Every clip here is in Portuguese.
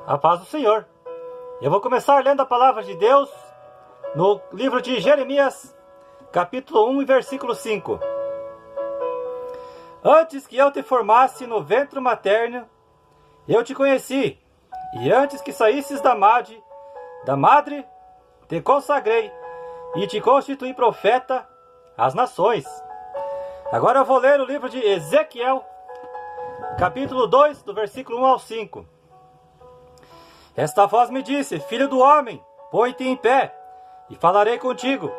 A paz do Senhor. Eu vou começar lendo a palavra de Deus no livro de Jeremias, capítulo 1 e versículo 5. Antes que eu te formasse no ventre materno, eu te conheci, e antes que saísses da madre, te consagrei e te constituí profeta às nações. Agora eu vou ler o livro de Ezequiel, capítulo 2, do versículo 1 ao 5. Esta voz me disse: Filho do homem, põe-te em pé, e falarei contigo.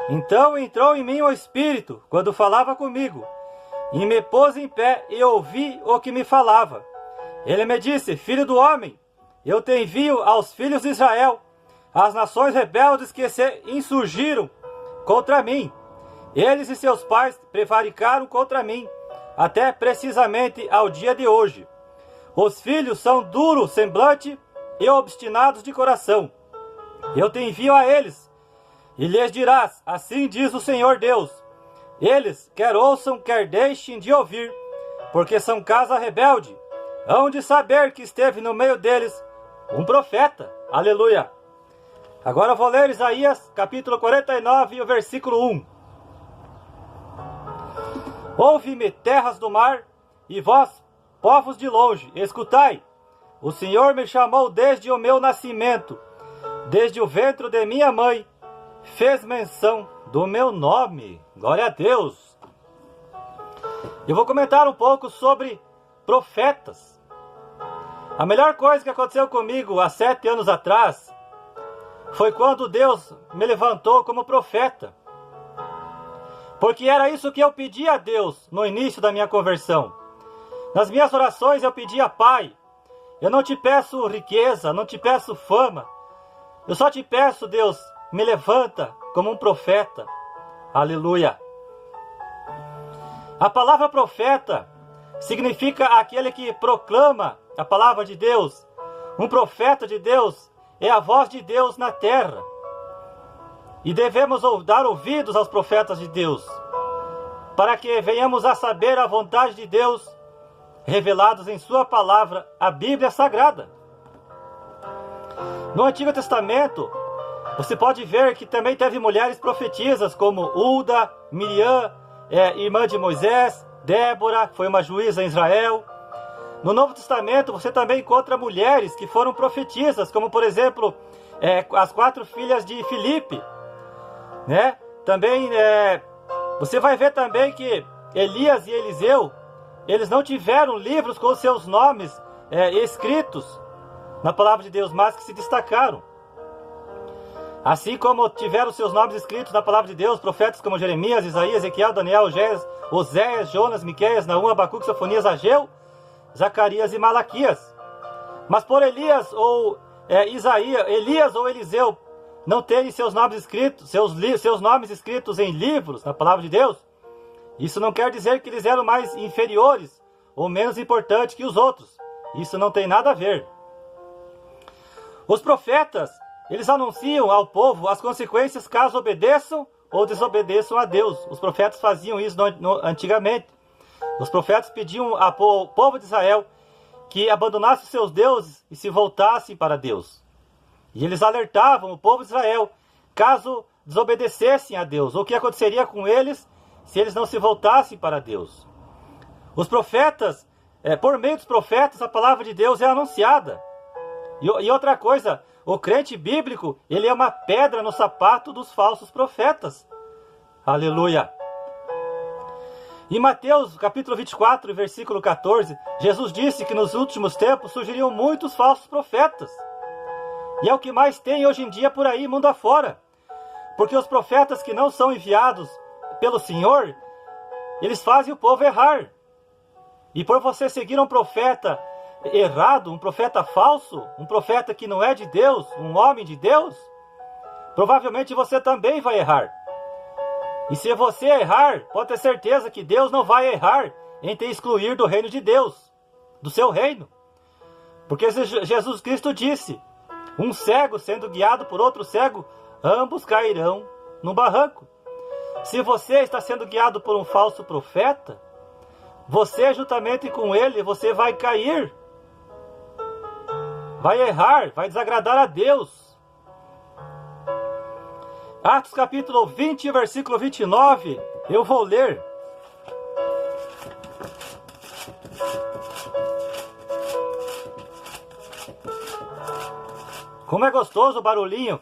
Então entrou em mim o Espírito, quando falava comigo, e me pôs em pé, e ouvi o que me falava. Ele me disse: Filho do homem, eu te envio aos filhos de Israel, às nações rebeldes que se insurgiram contra mim. Eles e seus pais prevaricaram contra mim, até precisamente ao dia de hoje. Os filhos são duros semblante e obstinados de coração. Eu te envio a eles, e lhes dirás: assim diz o Senhor Deus. Eles, quer ouçam, quer deixem de ouvir, porque são casa rebelde. Hão de saber que esteve no meio deles um profeta. Aleluia. Agora eu vou ler Isaías, capítulo 49, o versículo 1. Ouve-me, terras do mar, e vós, povos de longe, escutai. O Senhor me chamou desde o meu nascimento, desde o ventre de minha mãe, fez menção do meu nome. Glória a Deus. Eu vou comentar um pouco sobre profetas. A melhor coisa que aconteceu comigo há 7 anos atrás foi quando Deus me levantou como profeta. Porque era isso que eu pedia a Deus no início da minha conversão. Nas minhas orações eu pedia: Pai, eu não te peço riqueza, não te peço fama. Eu só te peço, Deus, me levanta como um profeta. Aleluia. A palavra profeta significa aquele que proclama a palavra de Deus. Um profeta de Deus é a voz de Deus na terra. E devemos dar ouvidos aos profetas de Deus, para que venhamos a saber a vontade de Deus, revelados em sua palavra, a Bíblia Sagrada. No Antigo Testamento, você pode ver que também teve mulheres profetisas, como Hulda, Miriam, irmã de Moisés, Débora, foi uma juíza em Israel. No Novo Testamento, você também encontra mulheres que foram profetisas, como por exemplo, as 4 filhas de Filipe, né? Também você vai ver também que Elias e Eliseu, eles não tiveram livros com seus nomes escritos na palavra de Deus, mas que se destacaram. Assim como tiveram seus nomes escritos na palavra de Deus, profetas como Jeremias, Isaías, Ezequiel, Daniel, Oséias, Jonas, Miqueias, Naum, Abacuque, Sofonias, Ageu, Zacarias e Malaquias. Mas por Elias ou Eliseu não terem seus nomes escritos, seus nomes escritos em livros na palavra de Deus, isso não quer dizer que eles eram mais inferiores ou menos importantes que os outros. Isso não tem nada a ver. Os profetas, eles anunciam ao povo as consequências caso obedeçam ou desobedeçam a Deus. Os profetas faziam isso antigamente. Os profetas pediam ao povo de Israel que abandonasse seus deuses e se voltassem para Deus. E eles alertavam o povo de Israel caso desobedecessem a Deus, ou o que aconteceria com eles se eles não se voltassem para Deus. Os profetas, por meio dos profetas, a palavra de Deus é anunciada. E outra coisa, o crente bíblico, ele é uma pedra no sapato dos falsos profetas. Aleluia. Em Mateus capítulo 24, versículo 14, Jesus disse que nos últimos tempos surgiriam muitos falsos profetas. E é o que mais tem hoje em dia por aí, mundo afora. Porque os profetas que não são enviados pelo Senhor, eles fazem o povo errar. E por você seguir um profeta errado, um profeta falso, um profeta que não é de Deus, um homem de Deus, provavelmente você também vai errar. E se você errar, pode ter certeza que Deus não vai errar em te excluir do reino de Deus, do seu reino. Porque Jesus Cristo disse: um cego sendo guiado por outro cego, ambos cairão no barranco. Se você está sendo guiado por um falso profeta, você juntamente com ele, você vai cair. vai errar, vai desagradar a Deus. Atos capítulo 20, versículo 29, eu vou ler. Como é gostoso o barulhinho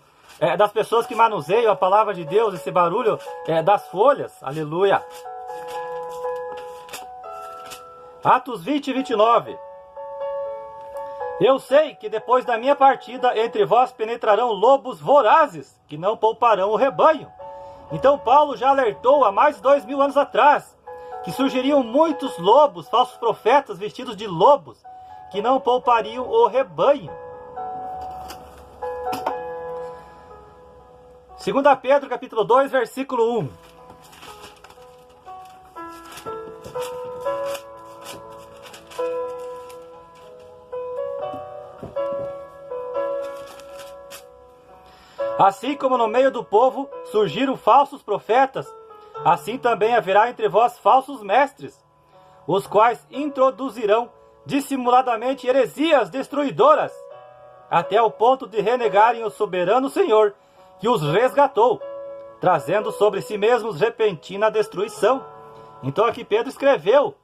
das pessoas que manuseiam a palavra de Deus, esse barulho das folhas, aleluia. Atos 20, 29. Eu sei que depois da minha partida entre vós penetrarão lobos vorazes, que não pouparão o rebanho. Então Paulo já alertou há mais de 2000 anos atrás, que surgiriam muitos lobos, falsos profetas vestidos de lobos, que não poupariam o rebanho. 2 Pedro capítulo 2, versículo 1. Assim como no meio do povo surgiram falsos profetas, assim também haverá entre vós falsos mestres, os quais introduzirão dissimuladamente heresias destruidoras, até o ponto de renegarem o soberano Senhor, que os resgatou, trazendo sobre si mesmos repentina destruição. Então aqui Pedro escreveu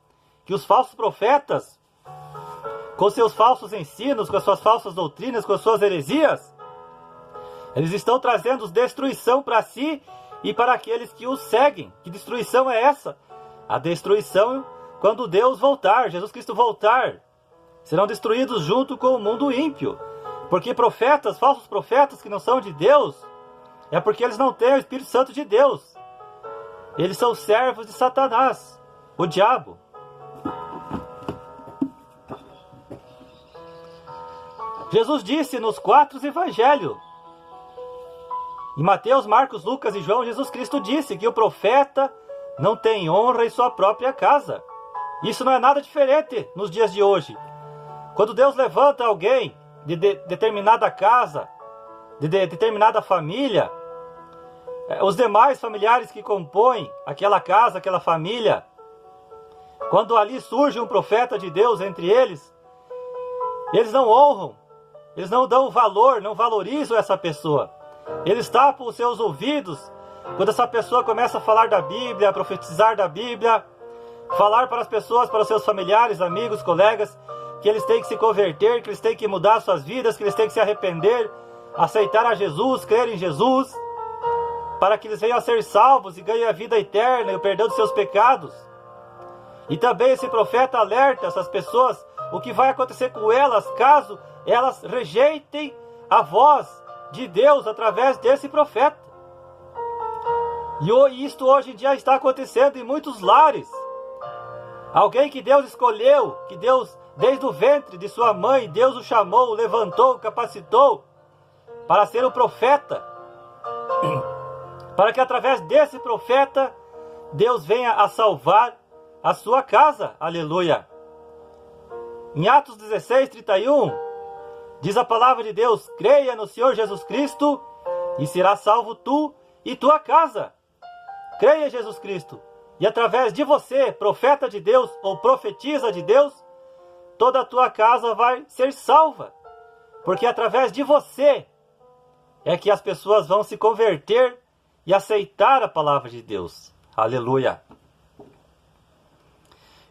que os falsos profetas, com seus falsos ensinos, com as suas falsas doutrinas, com as suas heresias, eles estão trazendo destruição para si e para aqueles que os seguem. Que destruição é essa? A destruição quando Deus voltar, Jesus Cristo voltar. Serão destruídos junto com o mundo ímpio. Porque profetas, falsos profetas que não são de Deus, é porque eles não têm o Espírito Santo de Deus. Eles são servos de Satanás, o diabo. Jesus disse nos 4 evangelhos, em Mateus, Marcos, Lucas e João, Jesus Cristo disse que o profeta não tem honra em sua própria casa. Isso não é nada diferente nos dias de hoje. Quando Deus levanta alguém de determinada casa, de determinada família, os demais familiares que compõem aquela casa, aquela família, quando ali surge um profeta de Deus entre eles, eles não honram, eles não dão valor, não valorizam essa pessoa. Eles tapam os seus ouvidos quando essa pessoa começa a falar da Bíblia, a profetizar da Bíblia, falar para as pessoas, para os seus familiares, amigos, colegas, que eles têm que se converter, que eles têm que mudar suas vidas, que eles têm que se arrepender, aceitar a Jesus, crer em Jesus, para que eles venham a ser salvos e ganhem a vida eterna e o perdão dos seus pecados. E também esse profeta alerta essas pessoas o que vai acontecer com elas caso elas rejeitem a voz de Deus através desse profeta. E isto hoje em dia está acontecendo em muitos lares. Alguém que Deus escolheu, que Deus, desde o ventre de sua mãe, Deus o chamou, o levantou, o capacitou para ser o profeta, para que através desse profeta Deus venha a salvar a sua casa. Aleluia. Em Atos 16, 31, diz a palavra de Deus: creia no Senhor Jesus Cristo e será salvo tu e tua casa. Creia em Jesus Cristo e através de você, profeta de Deus ou profetiza de Deus, toda a tua casa vai ser salva. Porque através de você é que as pessoas vão se converter e aceitar a palavra de Deus. Aleluia.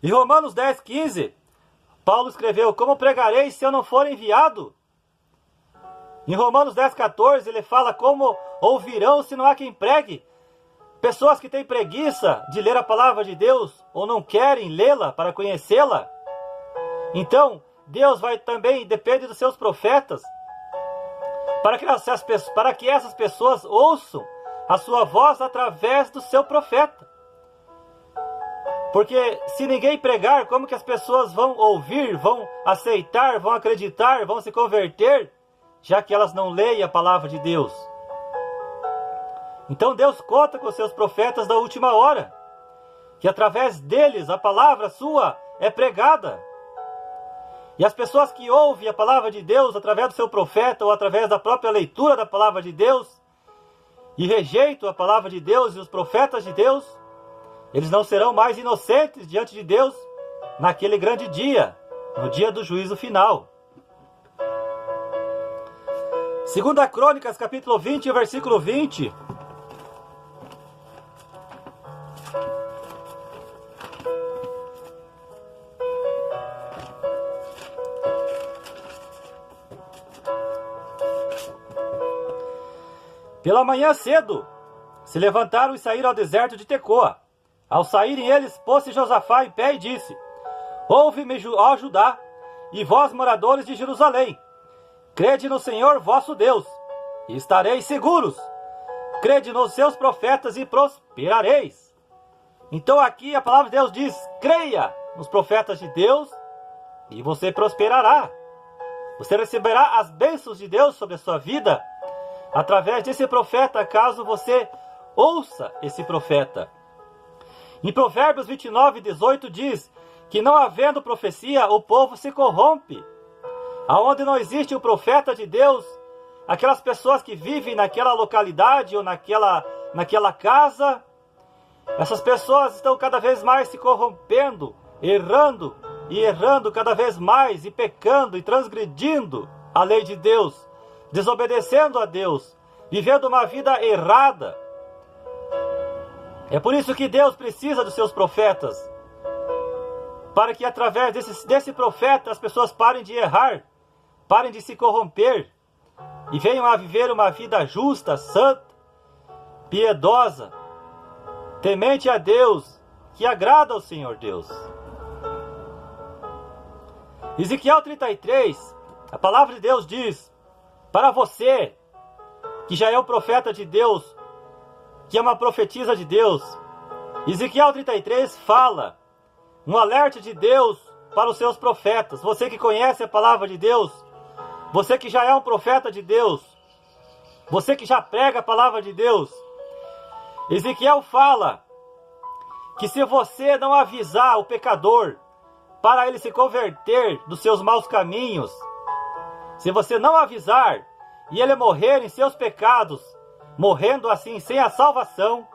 Em Romanos 10, 15, Paulo escreveu: como pregarei se eu não for enviado? Em Romanos 10, 14, ele fala: como ouvirão se não há quem pregue? Pessoas que têm preguiça de ler a palavra de Deus ou não querem lê-la para conhecê-la. Então, Deus vai também, depende dos seus profetas, para que essas pessoas ouçam a sua voz através do seu profeta. Porque se ninguém pregar, como que as pessoas vão ouvir, vão aceitar, vão acreditar, vão se converter, já que elas não leem a palavra de Deus? Então Deus conta com os seus profetas da última hora, que através deles a palavra sua é pregada. E as pessoas que ouvem a palavra de Deus através do seu profeta ou através da própria leitura da palavra de Deus e rejeitam a palavra de Deus e os profetas de Deus, eles não serão mais inocentes diante de Deus naquele grande dia, no dia do juízo final. Segunda Crônicas, capítulo 20, versículo 20. Pela manhã cedo, se levantaram e saíram ao deserto de Tecoa. Ao saírem eles, pôs-se Josafá em pé e disse: Ouve-me, ó Judá, e vós, moradores de Jerusalém. Crede no Senhor vosso Deus, e estareis seguros. Crede nos seus profetas e prosperareis. Então aqui a palavra de Deus diz: creia nos profetas de Deus e você prosperará. Você receberá as bênçãos de Deus sobre a sua vida através desse profeta, caso você ouça esse profeta. Em Provérbios 29, 18 diz que não havendo profecia, o povo se corrompe. Aonde não existe um profeta de Deus, aquelas pessoas que vivem naquela localidade ou naquela casa, essas pessoas estão cada vez mais se corrompendo, errando cada vez mais, e pecando e transgredindo a lei de Deus, desobedecendo a Deus, vivendo uma vida errada. É por isso que Deus precisa dos seus profetas, para que através desse profeta as pessoas parem de errar, parem de se corromper e venham a viver uma vida justa, santa, piedosa, temente a Deus, que agrada ao Senhor Deus. Ezequiel 33, a palavra de Deus diz: para você, que já é um profeta de Deus, que é uma profetisa de Deus, Ezequiel 33 fala um alerta de Deus para os seus profetas. Você que conhece a palavra de Deus, você que já é um profeta de Deus, você que já prega a palavra de Deus, Ezequiel fala que se você não avisar o pecador para ele se converter dos seus maus caminhos, se você não avisar e ele morrer em seus pecados, morrendo assim sem a salvação,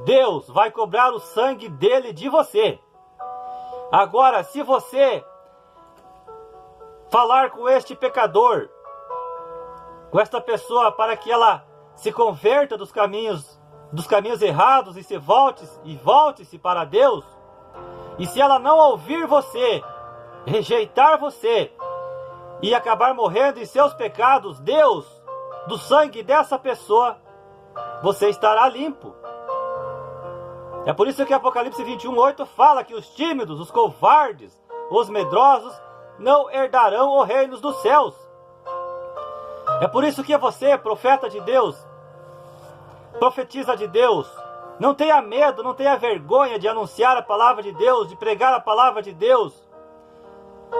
Deus vai cobrar o sangue dele de você. Agora, se você falar com este pecador, com esta pessoa, para que ela se converta dos caminhos errados e volte-se para Deus, e se ela não ouvir você, rejeitar você e acabar morrendo em seus pecados, Deus, do sangue dessa pessoa, você estará limpo. É por isso que Apocalipse 21:8 fala que os tímidos, os covardes, os medrosos não herdarão o reino dos céus. É por isso que você, profeta de Deus, profetiza de Deus, não tenha medo, não tenha vergonha de anunciar a palavra de Deus, de pregar a palavra de Deus.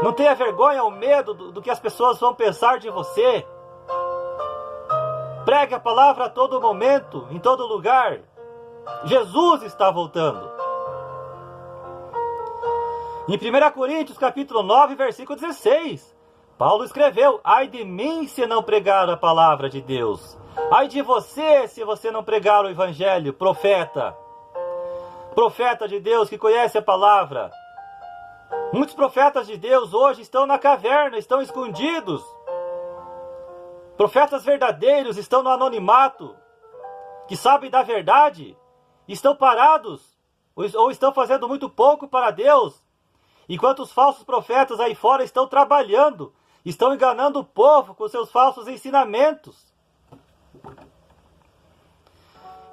Não tenha vergonha ou medo do que as pessoas vão pensar de você. Pregue a palavra a todo momento, em todo lugar. Jesus está voltando. Em 1 Coríntios capítulo 9, versículo 16, Paulo escreveu: ai de mim se não pregar a palavra de Deus. Ai de você se você não pregar o evangelho, profeta. Profeta de Deus que conhece a palavra. Muitos profetas de Deus hoje estão na caverna, estão escondidos. Profetas verdadeiros estão no anonimato, que sabem da verdade, estão parados, ou estão fazendo muito pouco para Deus, enquanto os falsos profetas aí fora estão trabalhando, estão enganando o povo com seus falsos ensinamentos.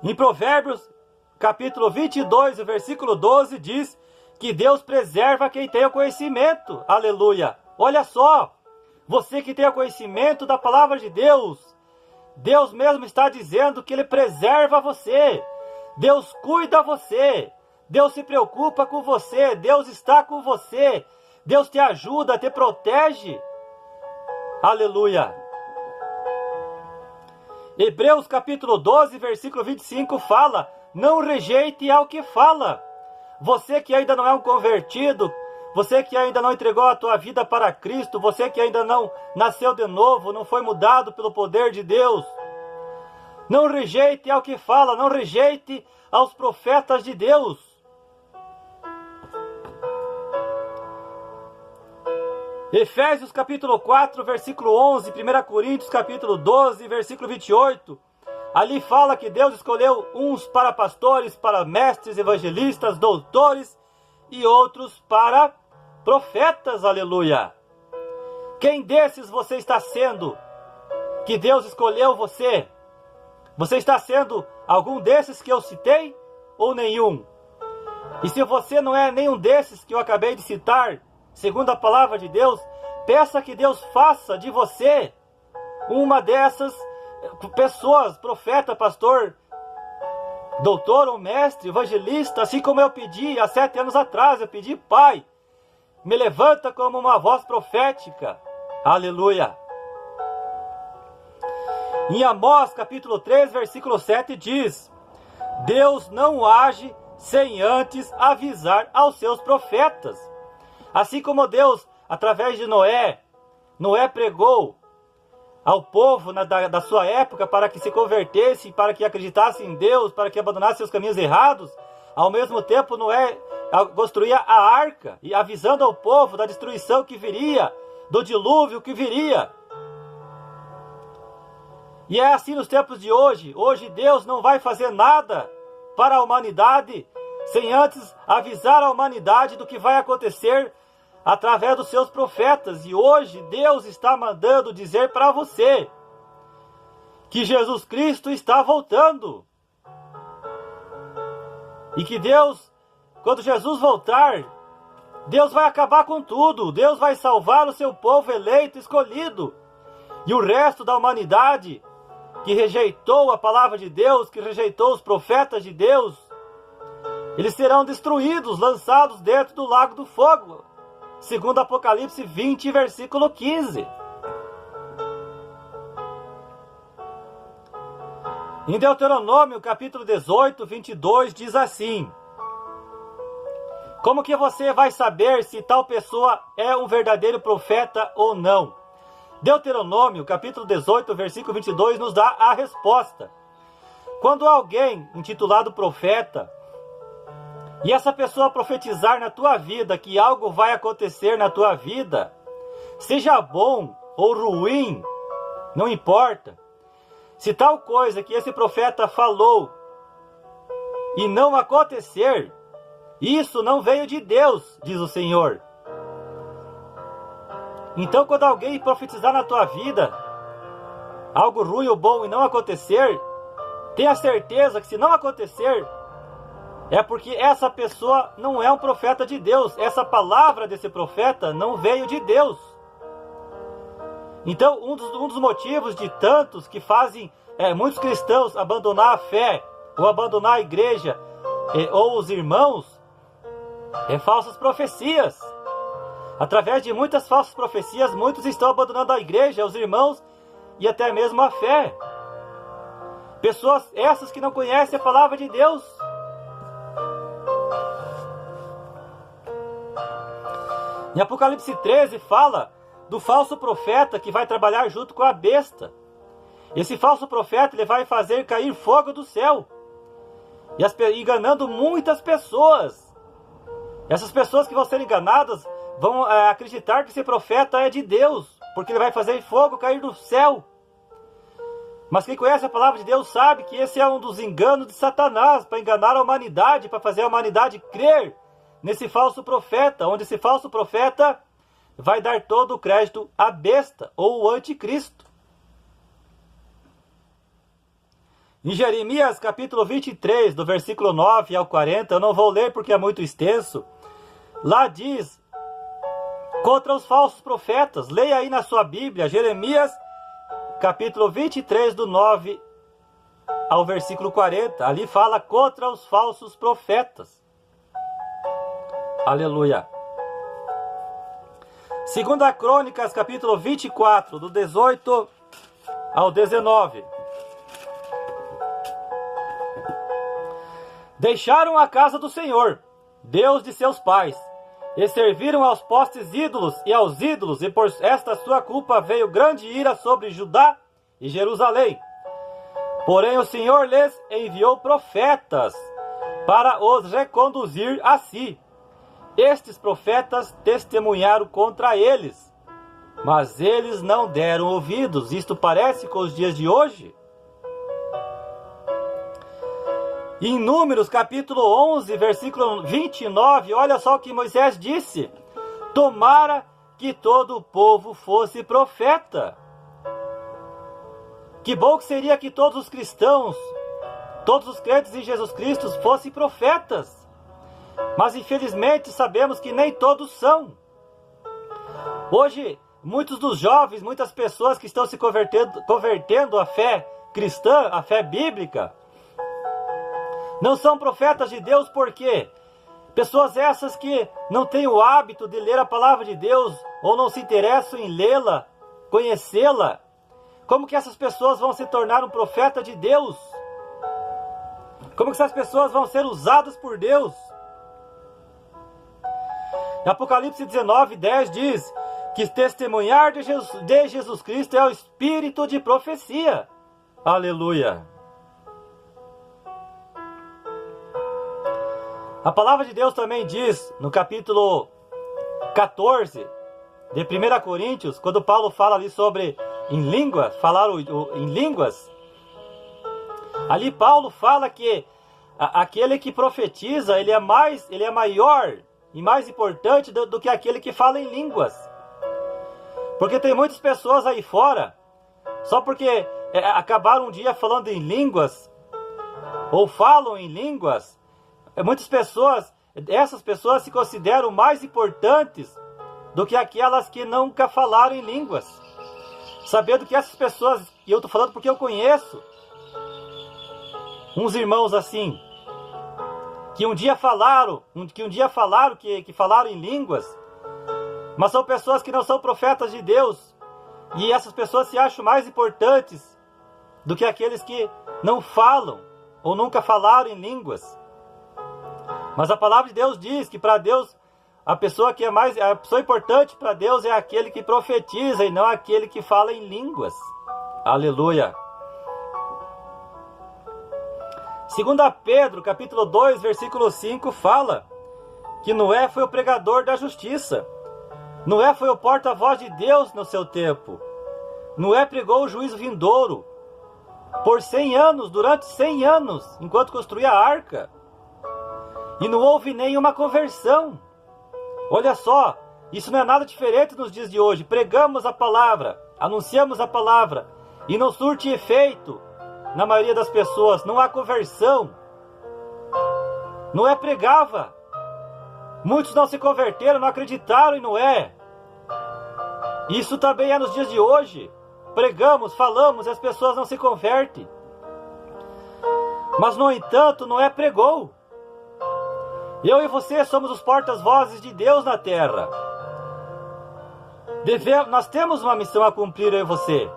Em Provérbios, capítulo 22, versículo 12, diz que Deus preserva quem tem o conhecimento. Aleluia! Olha só, você que tem o conhecimento da palavra de Deus, Deus mesmo está dizendo que Ele preserva você. Deus cuida você. Deus se preocupa com você. Deus está com você. Deus te ajuda, te protege. Aleluia! Hebreus capítulo 12, versículo 25 fala: não rejeite ao que fala. Você que ainda não é um convertido, você que ainda não entregou a tua vida para Cristo, você que ainda não nasceu de novo, não foi mudado pelo poder de Deus, não rejeite ao que fala, não rejeite aos profetas de Deus. Efésios capítulo 4, versículo 11, 1 Coríntios capítulo 12, versículo 28. Ali fala que Deus escolheu uns para pastores, para mestres, evangelistas, doutores e outros para profetas, aleluia. Quem desses você está sendo que Deus escolheu você? Você está sendo algum desses que eu citei ou nenhum? E se você não é nenhum desses que eu acabei de citar, segundo a palavra de Deus, peça que Deus faça de você uma dessas pessoas, profeta, pastor, doutor ou mestre, evangelista, assim como eu pedi há 7 anos atrás. Eu pedi: Pai, me levanta como uma voz profética. Aleluia. Em Amós capítulo 3, versículo 7 diz: Deus não age sem antes avisar aos seus profetas. Assim como Deus, através de Noé pregou ao povo da sua época para que se convertesse, para que acreditasse em Deus, para que abandonasse seus caminhos errados, ao mesmo tempo Noé construía a arca, e avisando ao povo da destruição que viria, do dilúvio que viria. E é assim nos tempos de hoje. Hoje Deus não vai fazer nada para a humanidade sem antes avisar a humanidade do que vai acontecer através dos seus profetas. E hoje Deus está mandando dizer para você que Jesus Cristo está voltando. E que Deus, quando Jesus voltar, Deus vai acabar com tudo. Deus vai salvar o seu povo eleito, escolhido. E o resto da humanidade que rejeitou a palavra de Deus, que rejeitou os profetas de Deus, eles serão destruídos, lançados dentro do lago do fogo. Segundo Apocalipse 20, versículo 15. Em Deuteronômio, capítulo 18, 22, diz assim: Como que você vai saber se tal pessoa é um verdadeiro profeta ou não? Deuteronômio, capítulo 18, versículo 22, nos dá a resposta. Quando alguém intitulado profeta, e essa pessoa profetizar na tua vida que algo vai acontecer na tua vida, seja bom ou ruim, não importa. Se tal coisa que esse profeta falou e não acontecer, isso não veio de Deus, diz o Senhor. Então, quando alguém profetizar na tua vida algo ruim ou bom e não acontecer, tenha certeza que se não acontecer, é porque essa pessoa não é um profeta de Deus. Essa palavra desse profeta não veio de Deus. Então, um dos motivos de tantos que fazem muitos cristãos abandonar a fé, ou abandonar a igreja, ou os irmãos, é falsas profecias. Através de muitas falsas profecias, muitos estão abandonando a igreja, os irmãos e até mesmo a fé. Pessoas essas que não conhecem a palavra de Deus. Em Apocalipse 13 fala do falso profeta que vai trabalhar junto com a besta. Esse falso profeta, ele vai fazer cair fogo do céu, enganando muitas pessoas. Essas pessoas que vão ser enganadas vão acreditar que esse profeta é de Deus, porque ele vai fazer fogo cair do céu. Mas quem conhece a palavra de Deus sabe que esse é um dos enganos de Satanás, para enganar a humanidade, para fazer a humanidade crer nesse falso profeta, onde esse falso profeta vai dar todo o crédito à besta, ou o anticristo. Em Jeremias capítulo 23, do versículo 9 ao 40, eu não vou ler porque é muito extenso, lá diz contra os falsos profetas. Leia aí na sua Bíblia, Jeremias capítulo 23, do 9 ao versículo 40. Ali fala contra os falsos profetas. Aleluia. Segunda Crônicas, capítulo 24, do 18 ao 19. Deixaram a casa do Senhor, Deus de seus pais, e serviram aos postes ídolos e aos ídolos, e por esta sua culpa veio grande ira sobre Judá e Jerusalém. Porém o Senhor lhes enviou profetas para os reconduzir a si. Estes profetas testemunharam contra eles, mas eles não deram ouvidos. Isto parece com os dias de hoje? Em Números capítulo 11, versículo 29, olha só o que Moisés disse: tomara que todo o povo fosse profeta. Que bom que seria que todos os cristãos, todos os crentes em Jesus Cristo fossem profetas. Mas infelizmente sabemos que nem todos são. Hoje, muitos dos jovens, muitas pessoas que estão se convertendo à fé cristã, à fé bíblica, não são profetas de Deus. Por quê? Pessoas essas que não têm o hábito de ler a palavra de Deus ou não se interessam em lê-la, conhecê-la. Como que essas pessoas vão se tornar um profeta de Deus? Como que essas pessoas vão ser usadas por Deus? Apocalipse 19, 10 diz que testemunhar de Jesus Cristo é o espírito de profecia. Aleluia! A palavra de Deus também diz, no capítulo 14 de 1 Coríntios, quando Paulo fala ali sobre em línguas, falar em línguas, ali Paulo fala que aquele que profetiza, ele é maior e mais importante do que aquele que fala em línguas. Porque tem muitas pessoas aí fora, só porque acabaram um dia falando em línguas, ou falam em línguas, muitas pessoas, essas pessoas se consideram mais importantes do que aquelas que nunca falaram em línguas. Sabendo que essas pessoas, e eu estou falando porque eu conheço uns irmãos assim, que um dia falaram que falaram em línguas, mas são pessoas que não são profetas de Deus, e essas pessoas se acham mais importantes do que aqueles que não falam ou nunca falaram em línguas. Mas a palavra de Deus diz que para Deus, a pessoa importante para Deus é aquele que profetiza e não aquele que fala em línguas. Aleluia! 2 Pedro, capítulo 2, versículo 5, fala que Noé foi o pregador da justiça. Noé foi o porta-voz de Deus no seu tempo. Noé pregou o juízo vindouro por 100 anos, durante 100 anos, enquanto construía a arca. E não houve nenhuma conversão. Olha só, isso não é nada diferente nos dias de hoje. Pregamos a palavra, anunciamos a palavra, e não surte efeito na maioria das pessoas. Não há conversão. Noé pregava. Muitos não se converteram, não acreditaram em Noé. Isso também é nos dias de hoje. Pregamos, falamos e as pessoas não se convertem. Mas, no entanto, Noé pregou. Eu e você somos os portas-vozes de Deus na terra. Nós temos uma missão a cumprir, eu e você.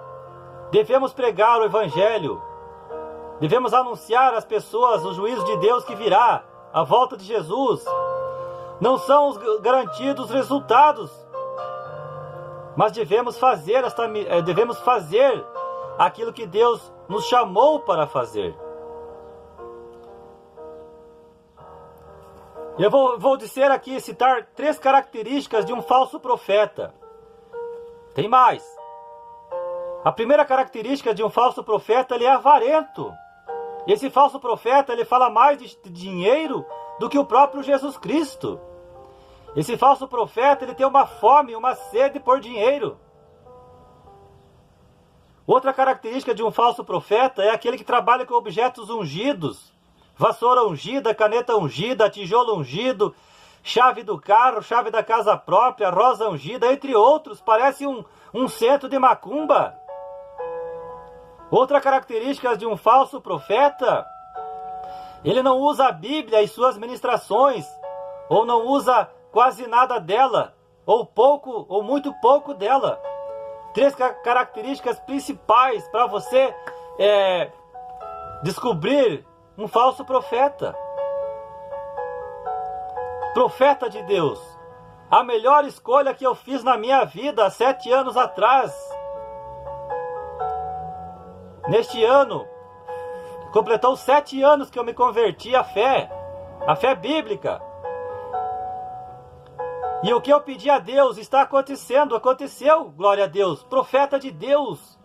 Devemos pregar o Evangelho. Devemos anunciar às pessoas o juízo de Deus que virá, a volta de Jesus. Não são os garantidos resultados, mas devemos fazer aquilo que Deus nos chamou para fazer. Eu vou dizer aqui, citar 3 características de um falso profeta. Tem mais. A primeira característica de um falso profeta, ele é avarento. Esse falso profeta, ele fala mais de dinheiro do que o próprio Jesus Cristo. Esse falso profeta, ele tem uma fome, uma sede por dinheiro. Outra característica de um falso profeta é aquele que trabalha com objetos ungidos. Vassoura ungida, caneta ungida, tijolo ungido, chave do carro, chave da casa própria, rosa ungida, entre outros. Parece um centro de macumba. Outra característica de um falso profeta, ele não usa a Bíblia em suas ministrações, ou não usa quase nada dela, ou pouco, ou muito pouco dela. 3 características principais para você descobrir um falso profeta. Profeta de Deus. A melhor escolha que eu fiz na minha vida há 7 anos atrás. Neste ano, completou 7 anos que eu me converti à fé bíblica. E o que eu pedi a Deus está acontecendo, aconteceu, glória a Deus, profeta de Deus.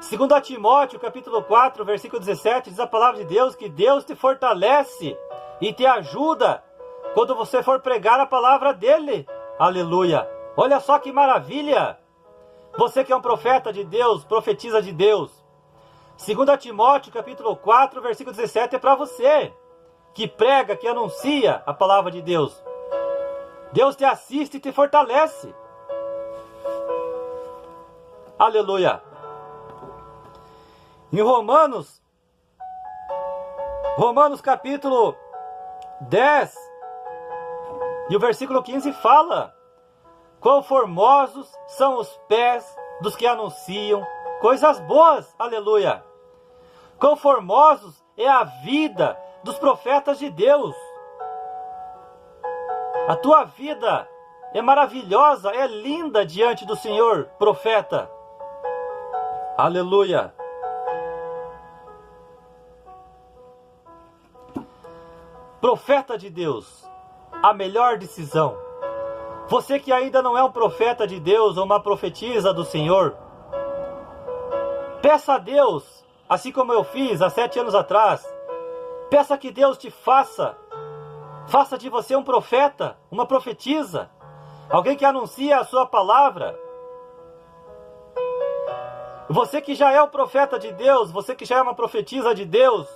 2 Timóteo, capítulo 4, versículo 17, diz a palavra de Deus que Deus te fortalece e te ajuda quando você for pregar a palavra dele. Aleluia! Olha só que maravilha! Você que é um profeta de Deus, profetiza de Deus. 2 Timóteo, capítulo 4, versículo 17 é para você que prega, que anuncia a palavra de Deus. Deus te assiste e te fortalece. Aleluia! Em Romanos capítulo 10 e o versículo 15 fala: quão formosos são os pés dos que anunciam coisas boas. Aleluia! Quão formosos é a vida dos profetas de Deus. A tua vida é maravilhosa, é linda diante do Senhor, profeta. Aleluia! Profeta de Deus, a melhor decisão. Você que ainda não é um profeta de Deus ou uma profetisa do Senhor, peça a Deus, assim como eu fiz há 7 anos atrás, peça que Deus te faça de você um profeta, uma profetisa, alguém que anuncia a sua palavra. Você que já é um profeta de Deus, você que já é uma profetisa de Deus,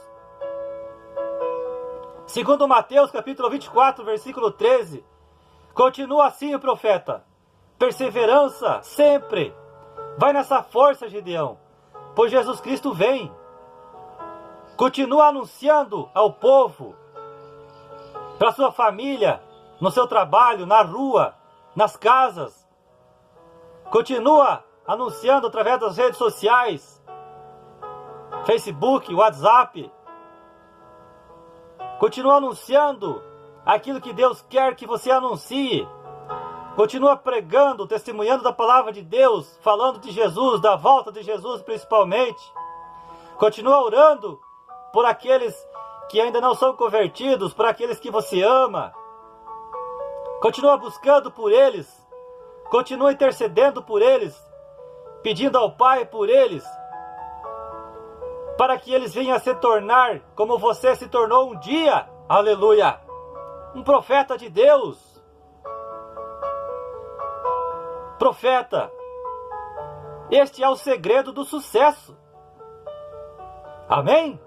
segundo Mateus capítulo 24, versículo 13, continua assim o profeta, perseverança sempre, vai nessa força, Gideão, pois Jesus Cristo vem. Continua anunciando ao povo, para sua família, no seu trabalho, na rua, nas casas. Continua anunciando através das redes sociais, Facebook, WhatsApp. Continua anunciando aquilo que Deus quer que você anuncie. Continua pregando, testemunhando da palavra de Deus, falando de Jesus, da volta de Jesus principalmente. Continua orando por aqueles que ainda não são convertidos, por aqueles que você ama. Continua buscando por eles. Continua intercedendo por eles, pedindo ao Pai por eles, para que eles venham a se tornar como você se tornou um dia. Aleluia! Um profeta de Deus. Profeta, este é o segredo do sucesso. Amém?